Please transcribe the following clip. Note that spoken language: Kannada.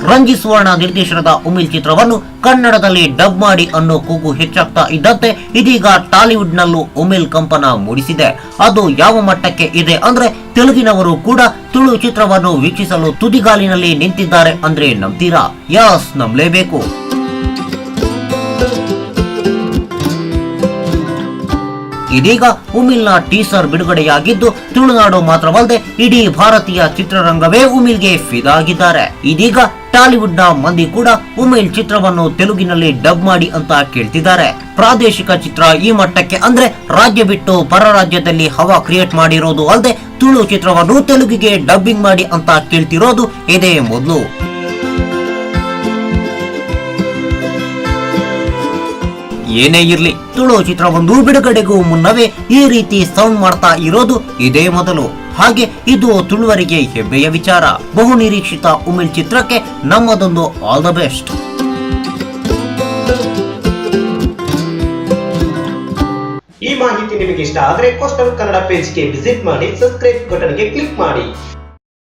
ರಂಜಿತ್ ಸುವರ್ಣ ನಿರ್ದೇಶನದ ಉಮಿಲ್ ಚಿತ್ರವನ್ನು ಕನ್ನಡದಲ್ಲಿ ಡಬ್ ಮಾಡಿ ಅನ್ನೋ ಕೂಗು ಹೆಚ್ಚಾಗ್ತಾ ಇದ್ದಂತೆ ಇದೀಗ ಟಾಲಿವುಡ್ ನಲ್ಲೂ ಉಮಿಲ್ ಕಂಪನ ಮೂಡಿಸಿದೆ. ಅದು ಯಾವ ಮಟ್ಟಕ್ಕೆ ಇದೆ ಅಂದ್ರೆ ತೆಲುಗಿನವರು ಕೂಡ ತುಳು ಚಿತ್ರವನ್ನು ವೀಕ್ಷಿಸಲು ತುದಿಗಾಲಿನಲ್ಲಿ ನಿಂತಿದ್ದಾರೆ ಅಂದ್ರೆ ನಂಬ್ತೀರಾ? ಯಸ್, ನಂಬಲೇಬೇಕು. ಇದೀಗ ಉಮಿಲ್ನ ಟೀಸರ್ ಬಿಡುಗಡೆಯಾಗಿದ್ದು ತುಳುನಾಡು ಮಾತ್ರವಲ್ಲದೆ ಇಡೀ ಭಾರತೀಯ ಚಿತ್ರರಂಗವೇ ಉಮಿಲ್ಗೆ ಫಿದಾ ಆಗಿದ್ದಾರೆ. ಇದೀಗ ಟಾಲಿವುಡ್ ನ ಮಂದಿ ಕೂಡ ಉಮಿಲ್ ಚಿತ್ರವನ್ನು ತೆಲುಗಿನಲ್ಲಿ ಡಬ್ ಮಾಡಿ ಅಂತ ಕೇಳ್ತಿದ್ದಾರೆ. ಪ್ರಾದೇಶಿಕ ಚಿತ್ರ ಈ ಮಟ್ಟಕ್ಕೆ ಅಂದ್ರೆ ರಾಜ್ಯ ಬಿಟ್ಟು ಪರ ರಾಜ್ಯದಲ್ಲಿ ಹವಾ ಕ್ರಿಯೇಟ್ ಮಾಡಿರೋದು ಅಲ್ಲದೆ ತುಳು ಚಿತ್ರವನ್ನು ತೆಲುಗಿಗೆ ಡಬ್ಬಿಂಗ್ ಮಾಡಿ ಅಂತ ಕೇಳ್ತಿರೋದು ಇದೇ ಮೊದಲು. ಏನೇ ಇರ್ಲಿ, ತುಳು ಚಿತ್ರವೊಂದು ಬಿಡುಗಡೆಗೂ ಮುನ್ನವೇ ಈ ರೀತಿ ಸೌಂಡ್ ಮಾಡ್ತಾ ಇರೋದು ಇದೇ ಮೊದಲು. ಹಾಗೆ ಇದು ತುಳುವರಿಗೆ ಹೆಮ್ಮೆಯ ವಿಚಾರ. ಬಹು ನಿರೀಕ್ಷಿತ ಉಮಿಲ್ ಚಿತ್ರಕ್ಕೆ ನಮ್ಮದೊಂದು ಆಲ್ ದ ಬೆಸ್ಟ್. ಈ ಮಾಹಿತಿ ನಿಮಗೆ ಇಷ್ಟ ಆದರೆ ಕೋಸ್ಟಲ್ ಕನ್ನಡ ಪೇಜ್ಗೆ ವಿಸಿಟ್ ಮಾಡಿ, ಸಬ್ಸ್ಕ್ರೈಬ್ ಬಟನ್ಗೆ ಕ್ಲಿಕ್ ಮಾಡಿ.